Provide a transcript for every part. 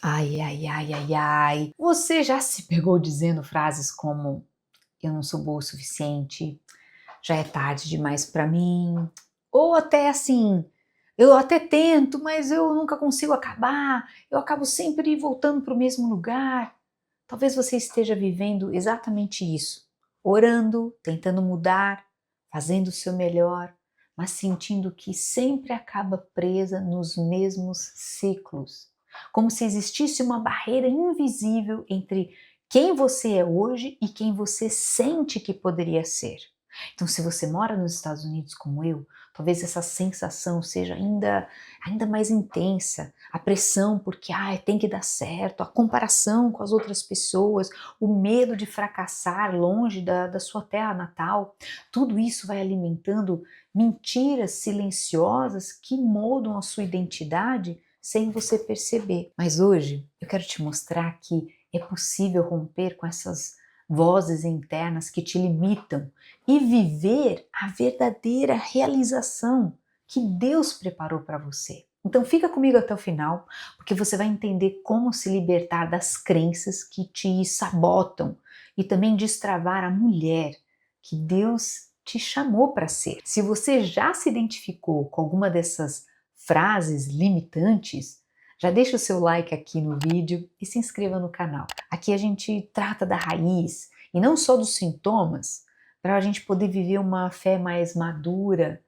Ai, ai, ai, ai, ai. Você já se pegou dizendo frases como eu não sou boa o suficiente, já é tarde demais pra mim, ou até assim, eu até tento, mas eu nunca consigo acabar, eu acabo sempre voltando para o mesmo lugar. Talvez você esteja vivendo exatamente isso, orando, tentando mudar, fazendo o seu melhor, mas sentindo que sempre acaba presa nos mesmos ciclos, como se existisse uma barreira invisível entre quem você é hoje e quem você sente que poderia ser. Então, se você mora nos Estados Unidos como eu, talvez essa sensação seja ainda mais intensa. A pressão porque tem que dar certo, a comparação com as outras pessoas, o medo de fracassar longe da sua terra natal. Tudo isso vai alimentando mentiras silenciosas que moldam a sua identidade sem você perceber. Mas hoje eu quero te mostrar que é possível romper com essas vozes internas que te limitam e viver a verdadeira realização que Deus preparou para você. Então fica comigo até o final, porque você vai entender como se libertar das crenças que te sabotam e também destravar a mulher que Deus te chamou para ser. Se você já se identificou com alguma dessas frases limitantes, já deixa o seu like aqui no vídeo e se inscreva no canal. Aqui a gente trata da raiz e não só dos sintomas, para a gente poder viver uma fé mais madura,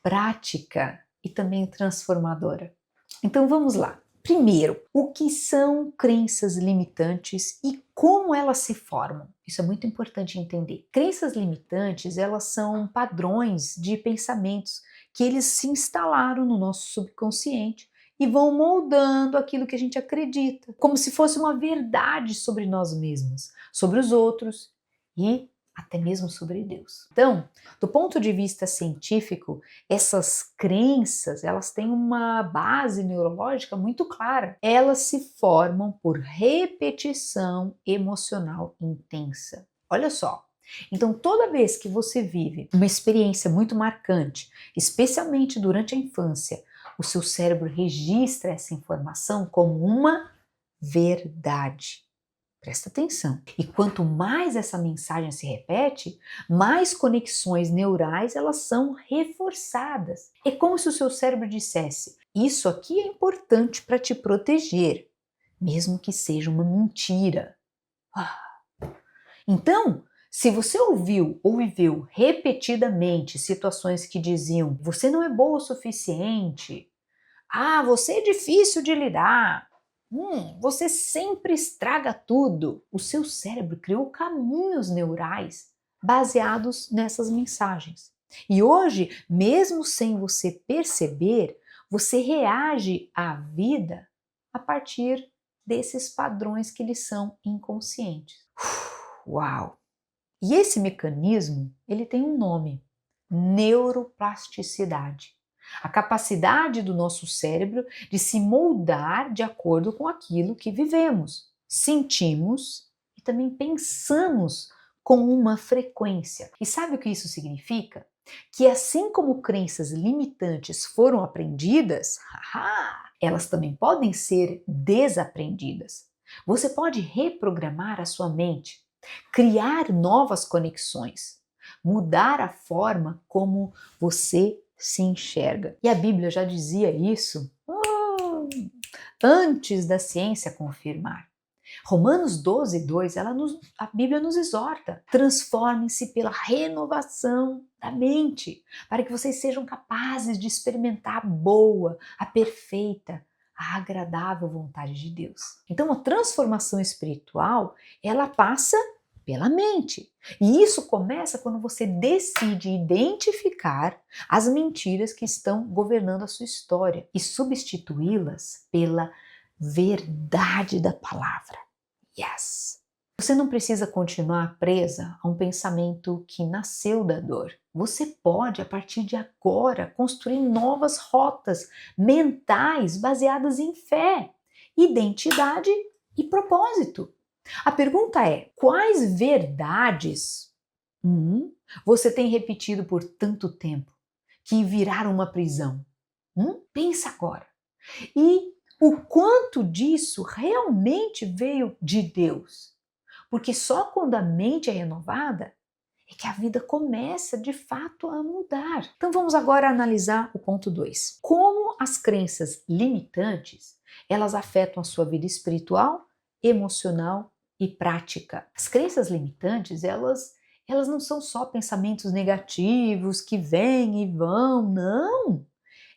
prática e também transformadora. Então vamos lá. Primeiro, o que são crenças limitantes e como elas se formam? Isso é muito importante entender. Crenças limitantes, elas são padrões de pensamentos que eles se instalaram no nosso subconsciente e vão moldando aquilo que a gente acredita, como se fosse uma verdade sobre nós mesmos, sobre os outros e até mesmo sobre Deus. Então, do ponto de vista científico, essas crenças, elas têm uma base neurológica muito clara. Elas se formam por repetição emocional intensa. Olha só. Então, toda vez que você vive uma experiência muito marcante, especialmente durante a infância, o seu cérebro registra essa informação como uma verdade. Presta atenção. E quanto mais essa mensagem se repete, mais conexões neurais elas são reforçadas. É como se o seu cérebro dissesse: isso aqui é importante para te proteger, mesmo que seja uma mentira. Então, se você ouviu ou viveu repetidamente situações que diziam: você não é boa o suficiente, você é difícil de lidar. Você sempre estraga tudo. O seu cérebro criou caminhos neurais baseados nessas mensagens. E hoje, mesmo sem você perceber, você reage à vida a partir desses padrões que lhe são inconscientes. Uau! E esse mecanismo, ele tem um nome: neuroplasticidade. A capacidade do nosso cérebro de se moldar de acordo com aquilo que vivemos, sentimos e também pensamos com uma frequência. E sabe o que isso significa? Que assim como crenças limitantes foram aprendidas, elas também podem ser desaprendidas. Você pode reprogramar a sua mente, criar novas conexões, mudar a forma como você se enxerga. E a Bíblia já dizia isso antes da ciência confirmar. Romanos 12:2, a Bíblia nos exorta: transformem-se pela renovação da mente, para que vocês sejam capazes de experimentar a boa, a perfeita, a agradável vontade de Deus. Então, a transformação espiritual, ela passa pela mente. E isso começa quando você decide identificar as mentiras que estão governando a sua história e substituí-las pela verdade da palavra. Yes! Você não precisa continuar presa a um pensamento que nasceu da dor. Você pode, a partir de agora, construir novas rotas mentais baseadas em fé, identidade e propósito. A pergunta é: quais verdades você tem repetido por tanto tempo que viraram uma prisão? Pensa agora. E o quanto disso realmente veio de Deus. Porque só quando a mente é renovada é que a vida começa de fato a mudar. Então vamos agora analisar o ponto 2. Como as crenças limitantes, elas afetam a sua vida espiritual, emocional e prática. As crenças limitantes, elas não são só pensamentos negativos que vêm e vão, não.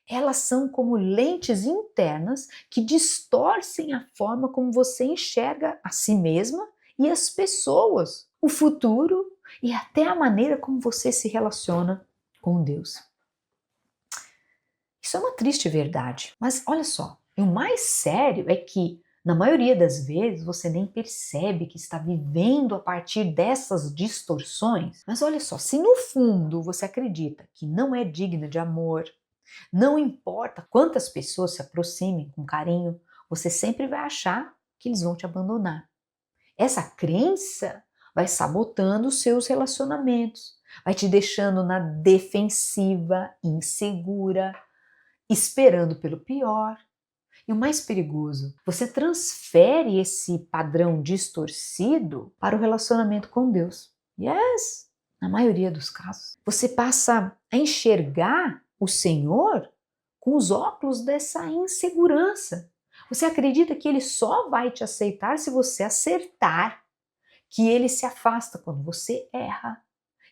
Elas são como lentes internas que distorcem a forma como você enxerga a si mesma e as pessoas, o futuro e até a maneira como você se relaciona com Deus. Isso é uma triste verdade, mas olha só, o mais sério é que, na maioria das vezes, você nem percebe que está vivendo a partir dessas distorções. Mas olha só, se no fundo você acredita que não é digna de amor, não importa quantas pessoas se aproximem com carinho, você sempre vai achar que eles vão te abandonar. Essa crença vai sabotando os seus relacionamentos, vai te deixando na defensiva, insegura, esperando pelo pior. E o mais perigoso, você transfere esse padrão distorcido para o relacionamento com Deus. Yes, na maioria dos casos. Você passa a enxergar o Senhor com os óculos dessa insegurança. Você acredita que Ele só vai te aceitar se você acertar, que Ele se afasta quando você erra.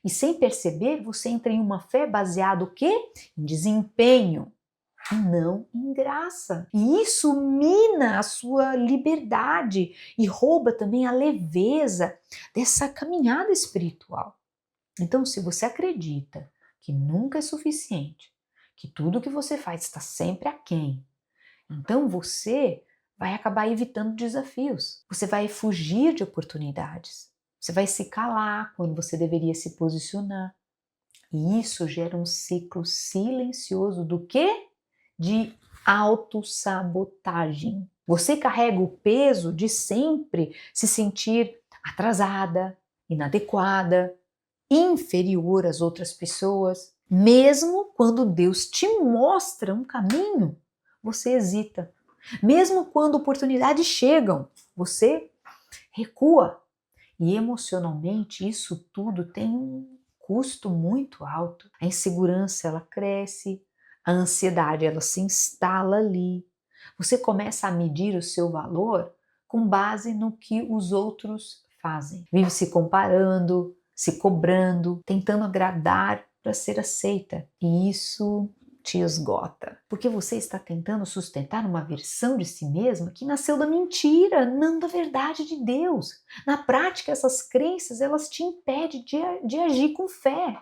E sem perceber, você entra em uma fé baseada o quê? Em desempenho, e não em graça. E isso mina a sua liberdade e rouba também a leveza dessa caminhada espiritual. Então, se você acredita que nunca é suficiente, que tudo que você faz está sempre aquém, então você vai acabar evitando desafios. Você vai fugir de oportunidades. Você vai se calar quando você deveria se posicionar. E isso gera um ciclo silencioso do quê? De autossabotagem. Você carrega o peso de sempre se sentir atrasada, inadequada, inferior às outras pessoas. Mesmo quando Deus te mostra um caminho, você hesita. Mesmo quando oportunidades chegam, você recua. E emocionalmente isso tudo tem um custo muito alto. A insegurança ela cresce, a ansiedade ela se instala ali. Você começa a medir o seu valor com base no que os outros fazem. Vive se comparando, se cobrando, tentando agradar para ser aceita. E isso te esgota, porque você está tentando sustentar uma versão de si mesma que nasceu da mentira, não da verdade de Deus. Na prática, essas crenças elas te impedem de agir com fé.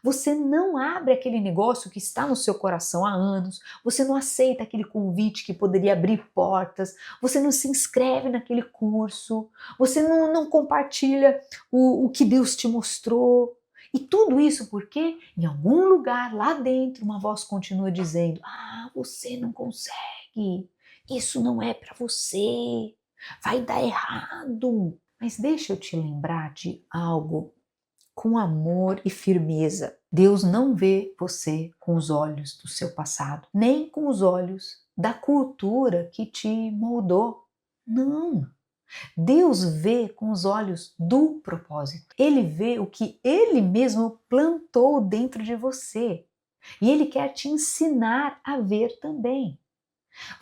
Você não abre aquele negócio que está no seu coração há anos, você não aceita aquele convite que poderia abrir portas, você não se inscreve naquele curso, você não compartilha o que Deus te mostrou. E tudo isso porque em algum lugar lá dentro uma voz continua dizendo: ah, você não consegue, isso não é para você, vai dar errado. Mas deixa eu te lembrar de algo com amor e firmeza. Deus não vê você com os olhos do seu passado, nem com os olhos da cultura que te moldou. Não. Deus vê com os olhos do propósito. Ele vê o que Ele mesmo plantou dentro de você. E Ele quer te ensinar a ver também.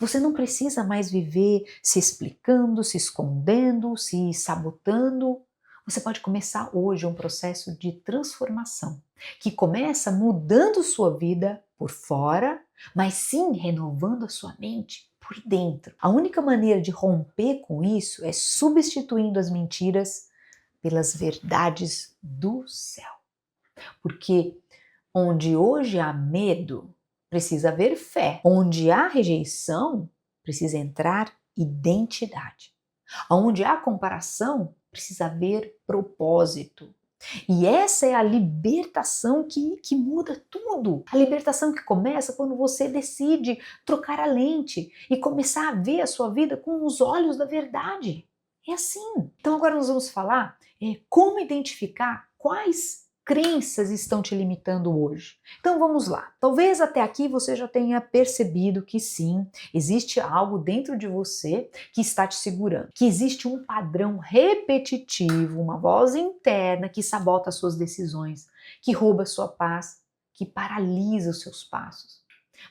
Você não precisa mais viver se explicando, se escondendo, se sabotando. Você pode começar hoje um processo de transformação, que começa mudando sua vida por fora, mas sim renovando a sua mente por dentro. A única maneira de romper com isso é substituindo as mentiras pelas verdades do céu. Porque onde hoje há medo, precisa haver fé. Onde há rejeição, precisa entrar identidade. Onde há comparação, precisa haver propósito. E essa é a libertação que muda tudo. A libertação que começa quando você decide trocar a lente e começar a ver a sua vida com os olhos da verdade. É assim. Então agora nós vamos falar como identificar quais crenças estão te limitando hoje? Então vamos lá. Talvez até aqui você já tenha percebido que sim, existe algo dentro de você que está te segurando, que existe um padrão repetitivo, uma voz interna que sabota as suas decisões, que rouba a sua paz, que paralisa os seus passos.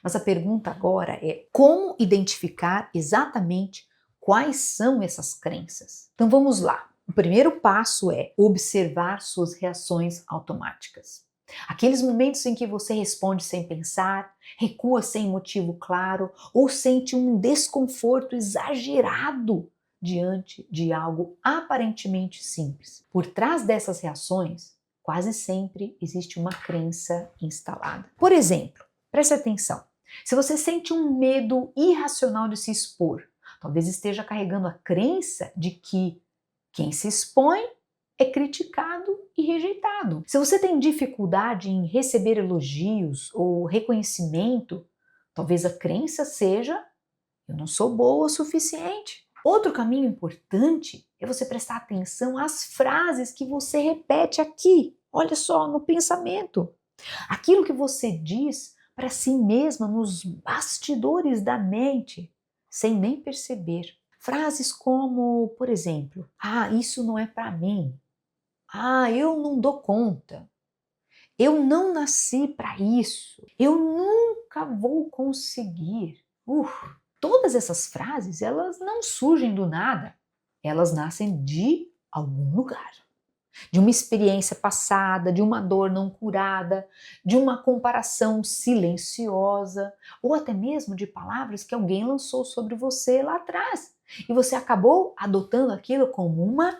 Mas a pergunta agora é como identificar exatamente quais são essas crenças? Então vamos lá. O primeiro passo é observar suas reações automáticas. Aqueles momentos em que você responde sem pensar, recua sem motivo claro ou sente um desconforto exagerado diante de algo aparentemente simples. Por trás dessas reações, quase sempre existe uma crença instalada. Por exemplo, preste atenção. Se você sente um medo irracional de se expor, talvez esteja carregando a crença de que quem se expõe é criticado e rejeitado. Se você tem dificuldade em receber elogios ou reconhecimento, talvez a crença seja: eu não sou boa o suficiente. Outro caminho importante é você prestar atenção às frases que você repete aqui. Olha só, no pensamento. Aquilo que você diz para si mesma nos bastidores da mente, sem nem perceber. Frases como, por exemplo, isso não é para mim. Eu não dou conta. Eu não nasci para isso. Eu nunca vou conseguir. Todas essas frases, elas não surgem do nada. Elas nascem de algum lugar. De uma experiência passada, de uma dor não curada, de uma comparação silenciosa, ou até mesmo de palavras que alguém lançou sobre você lá atrás. E você acabou adotando aquilo como uma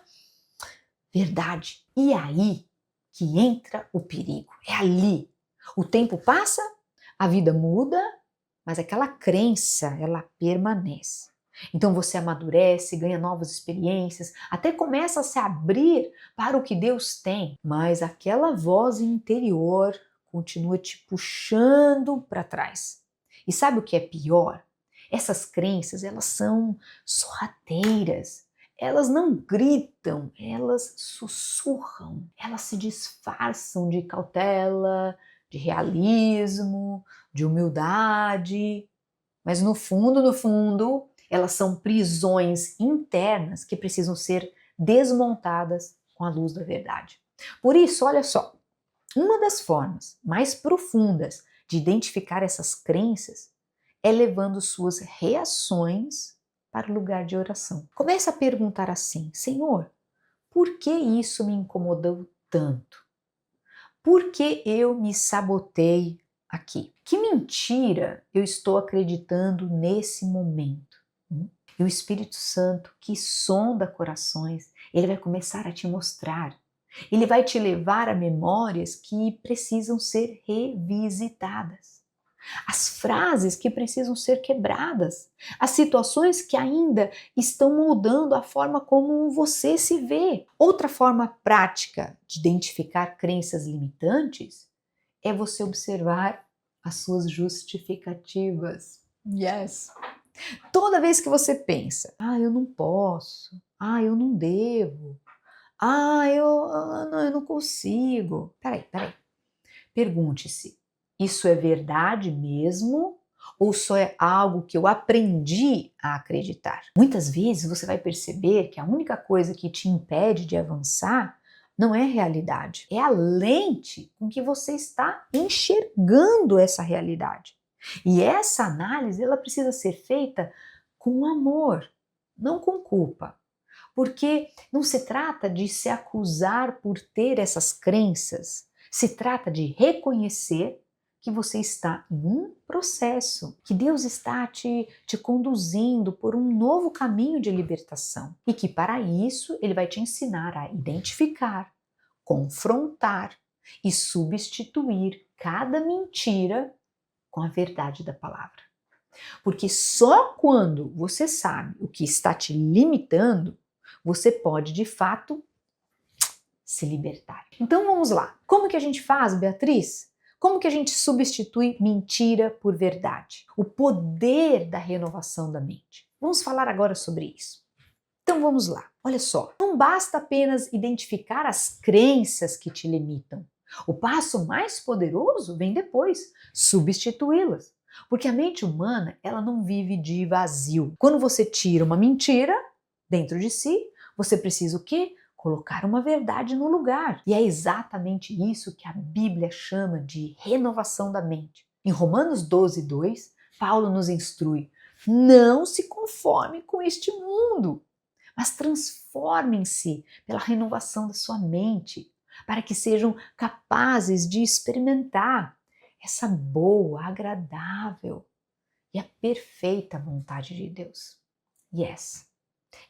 verdade. E aí que entra o perigo. É ali. O tempo passa, a vida muda, mas aquela crença, ela permanece. Então você amadurece, ganha novas experiências, até começa a se abrir para o que Deus tem, mas aquela voz interior continua te puxando para trás. E sabe o que é pior? Essas crenças, elas são sorrateiras. Elas não gritam, elas sussurram. Elas se disfarçam de cautela, de realismo, de humildade. Mas no fundo, elas são prisões internas que precisam ser desmontadas com a luz da verdade. Por isso, olha só, uma das formas mais profundas de identificar essas crenças é levando suas reações para o lugar de oração. Comece a perguntar assim: Senhor, por que isso me incomodou tanto? Por que eu me sabotei aqui? Que mentira eu estou acreditando nesse momento? E o Espírito Santo, que sonda corações, ele vai começar a te mostrar. Ele vai te levar a memórias que precisam ser revisitadas. As frases que precisam ser quebradas, as situações que ainda estão moldando a forma como você se vê. Outra forma prática de identificar crenças limitantes é você observar as suas justificativas. Yes! Toda vez que você pensa, eu não posso, eu não devo, eu não consigo. Peraí. Pergunte-se, isso é verdade mesmo ou só é algo que eu aprendi a acreditar? Muitas vezes você vai perceber que a única coisa que te impede de avançar não é a realidade, é a lente com que você está enxergando essa realidade. E essa análise, ela precisa ser feita com amor, não com culpa. Porque não se trata de se acusar por ter essas crenças, se trata de reconhecer que você está em um processo, que Deus está te conduzindo por um novo caminho de libertação e que para isso Ele vai te ensinar a identificar, confrontar e substituir cada mentira com a verdade da palavra. Porque só quando você sabe o que está te limitando, você pode, de fato, se libertar. Então vamos lá. Como que a gente faz, Beatriz? Como que a gente substitui mentira por verdade? O poder da renovação da mente. Vamos falar agora sobre isso. Então vamos lá. Olha só, não basta apenas identificar as crenças que te limitam. O passo mais poderoso vem depois, substituí-las. Porque a mente humana, ela não vive de vazio. Quando você tira uma mentira dentro de si, você precisa o quê? Colocar uma verdade no lugar. E é exatamente isso que a Bíblia chama de renovação da mente. Em Romanos 12:2, Paulo nos instrui: não se conforme com este mundo, mas transformem-se pela renovação da sua mente, para que sejam capazes de experimentar essa boa, agradável e a perfeita vontade de Deus. Yes.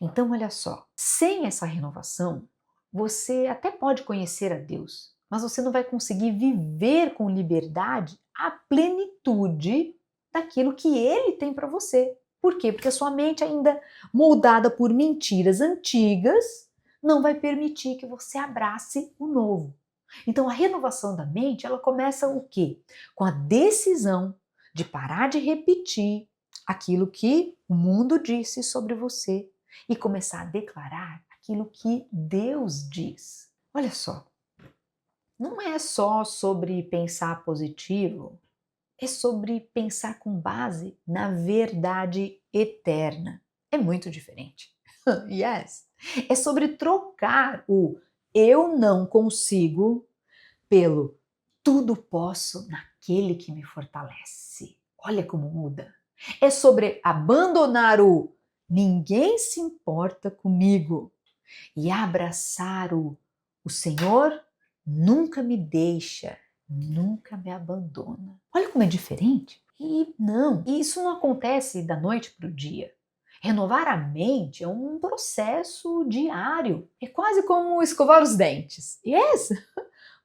Então, olha só, sem essa renovação, você até pode conhecer a Deus, mas você não vai conseguir viver com liberdade a plenitude daquilo que Ele tem para você. Por quê? Porque a sua mente, ainda moldada por mentiras antigas, não vai permitir que você abrace o novo. Então, a renovação da mente, ela começa o quê? Com a decisão de parar de repetir aquilo que o mundo disse sobre você e começar a declarar aquilo que Deus diz. Olha só, não é só sobre pensar positivo, é sobre pensar com base na verdade eterna. É muito diferente. Yes. É sobre trocar o eu não consigo pelo tudo posso naquele que me fortalece. Olha como muda. É sobre abandonar o ninguém se importa comigo e abraçar o Senhor nunca me deixa, nunca me abandona. Olha como é diferente. E não, isso não acontece da noite para o dia. Renovar a mente é um processo diário. É quase como escovar os dentes. Yes!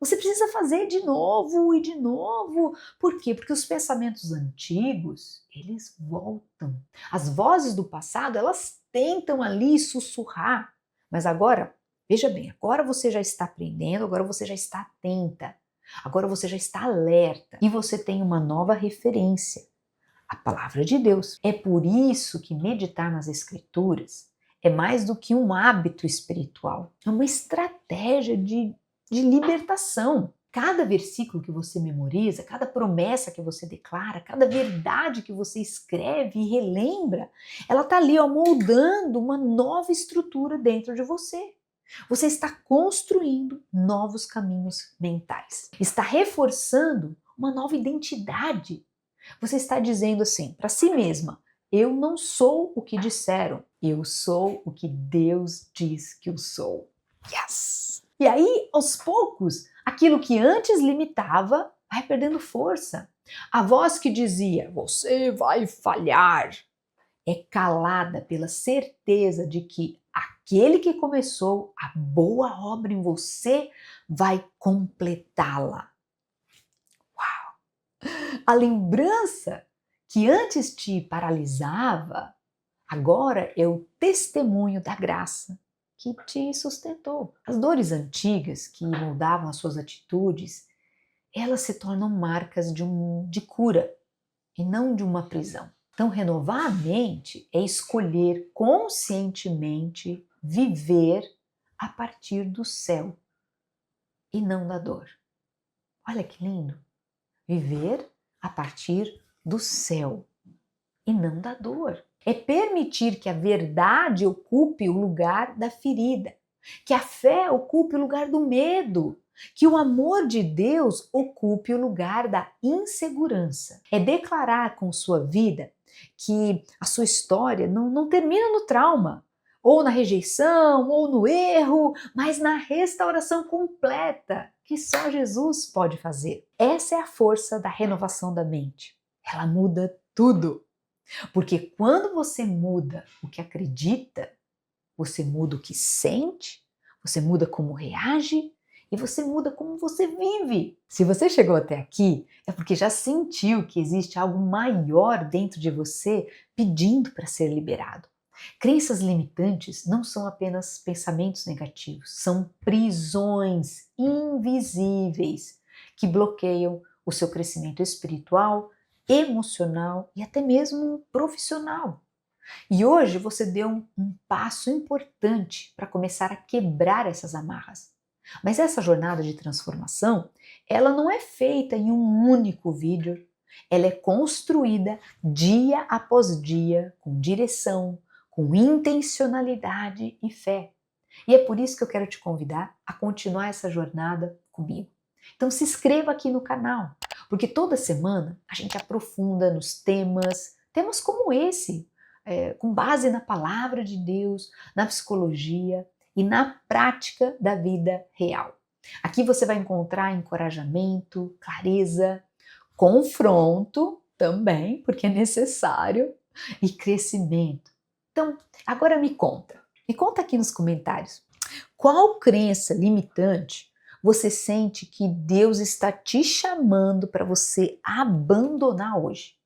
Você precisa fazer de novo e de novo. Por quê? Porque os pensamentos antigos, eles voltam. As vozes do passado, elas tentam ali sussurrar. Mas agora, veja bem, agora você já está aprendendo, agora você já está atenta. Agora você já está alerta. E você tem uma nova referência. A palavra de Deus. É por isso que meditar nas Escrituras é mais do que um hábito espiritual. É uma estratégia de libertação. Cada versículo que você memoriza, cada promessa que você declara, cada verdade que você escreve e relembra, ela está ali moldando uma nova estrutura dentro de você. Você está construindo novos caminhos mentais. Está reforçando uma nova identidade. Você está dizendo assim para si mesma: eu não sou o que disseram, eu sou o que Deus diz que eu sou. Yes! E aí, aos poucos, aquilo que antes limitava vai perdendo força. A voz que dizia, você vai falhar, é calada pela certeza de que aquele que começou a boa obra em você vai completá-la. A lembrança que antes te paralisava, agora é o testemunho da graça que te sustentou. As dores antigas que moldavam as suas atitudes, elas se tornam marcas de cura e não de uma prisão. Então, renovar a mente é escolher conscientemente viver a partir do céu e não da dor. Olha que lindo! Viver a partir do céu e não da dor. É permitir que a verdade ocupe o lugar da ferida, que a fé ocupe o lugar do medo, que o amor de Deus ocupe o lugar da insegurança. É declarar com sua vida que a sua história não termina no trauma, ou na rejeição, ou no erro, mas na restauração completa que só Jesus pode fazer. Essa é a força da renovação da mente. Ela muda tudo. Porque quando você muda o que acredita, você muda o que sente, você muda como reage e você muda como você vive. Se você chegou até aqui, é porque já sentiu que existe algo maior dentro de você pedindo para ser liberado. Crenças limitantes não são apenas pensamentos negativos, são prisões invisíveis que bloqueiam o seu crescimento espiritual, emocional e até mesmo profissional. E hoje você deu um passo importante para começar a quebrar essas amarras. Mas essa jornada de transformação, ela não é feita em um único vídeo. Ela é construída dia após dia, com direção, com intencionalidade e fé. E é por isso que eu quero te convidar a continuar essa jornada comigo. Então se inscreva aqui no canal, porque toda semana a gente aprofunda nos temas como esse, com base na palavra de Deus, na psicologia e na prática da vida real. Aqui você vai encontrar encorajamento, clareza, confronto também, porque é necessário, e crescimento. Então, agora me conta aqui nos comentários, qual crença limitante você sente que Deus está te chamando para você abandonar hoje?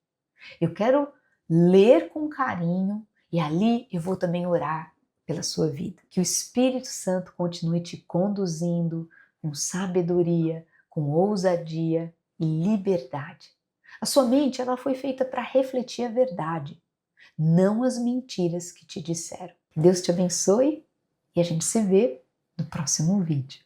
Eu quero ler com carinho e ali eu vou também orar pela sua vida. Que o Espírito Santo continue te conduzindo com sabedoria, com ousadia e liberdade. A sua mente, ela foi feita para refletir a verdade, não as mentiras que te disseram. Deus te abençoe e a gente se vê no próximo vídeo.